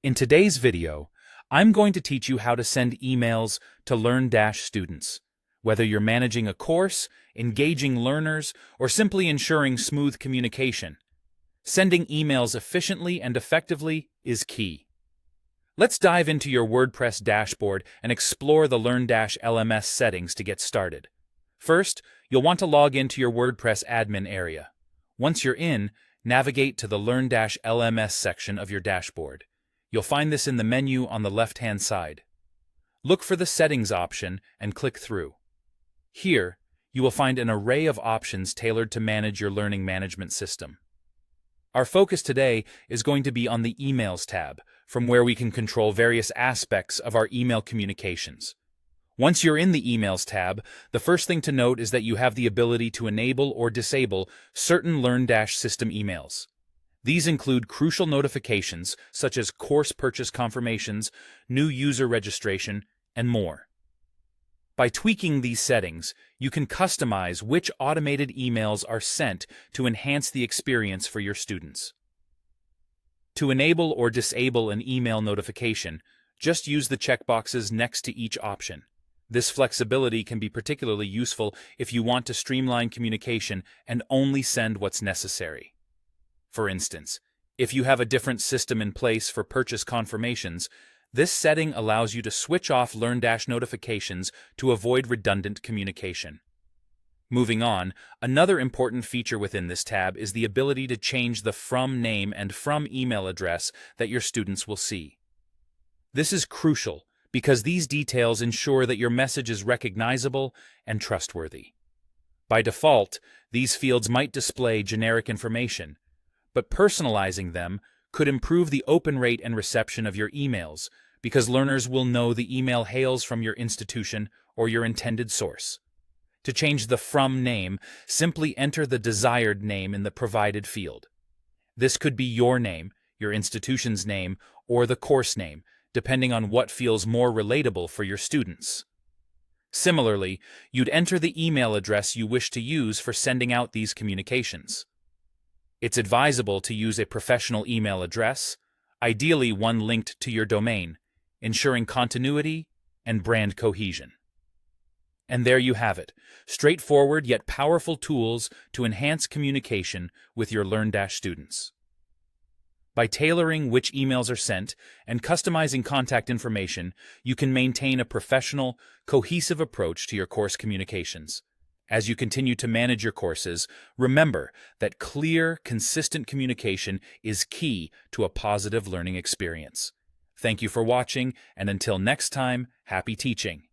In today's video, I'm going to teach you how to send emails to LearnDash students. Whether you're managing a course, engaging learners, or simply ensuring smooth communication, sending emails efficiently and effectively is key. Let's dive into your WordPress dashboard and explore the LearnDash LMS settings to get started. First, you'll want to log into your WordPress admin area. Once you're in, navigate to the LearnDash LMS section of your dashboard. You'll find this in the menu on the left-hand side. Look for the Settings option and click through. Here, you will find an array of options tailored to manage your learning management system. Our focus today is going to be on the Emails tab, from where we can control various aspects of our email communications. Once you're in the Emails tab, the first thing to note is that you have the ability to enable or disable certain LearnDash system emails. These include crucial notifications such as course purchase confirmations, new user registration, and more. By tweaking these settings, you can customize which automated emails are sent to enhance the experience for your students. To enable or disable an email notification, just use the checkboxes next to each option. This flexibility can be particularly useful if you want to streamline communication and only send what's necessary. For instance, if you have a different system in place for purchase confirmations, this setting allows you to switch off LearnDash notifications to avoid redundant communication. Moving on, another important feature within this tab is the ability to change the from name and from email address that your students will see. This is crucial because these details ensure that your message is recognizable and trustworthy. By default, these fields might display generic information, but personalizing them could improve the open rate and reception of your emails because learners will know the email hails from your institution or your intended source. To change the from name, simply enter the desired name in the provided field. This could be your name, your institution's name, or the course name, depending on what feels more relatable for your students. Similarly, you'd enter the email address you wish to use for sending out these communications. It's advisable to use a professional email address, ideally one linked to your domain, ensuring continuity and brand cohesion. And there you have it, straightforward yet powerful tools to enhance communication with your LearnDash students. By tailoring which emails are sent and customizing contact information, you can maintain a professional, cohesive approach to your course communications. As you continue to manage your courses, remember that clear, consistent communication is key to a positive learning experience. Thank you for watching, and until next time, happy teaching!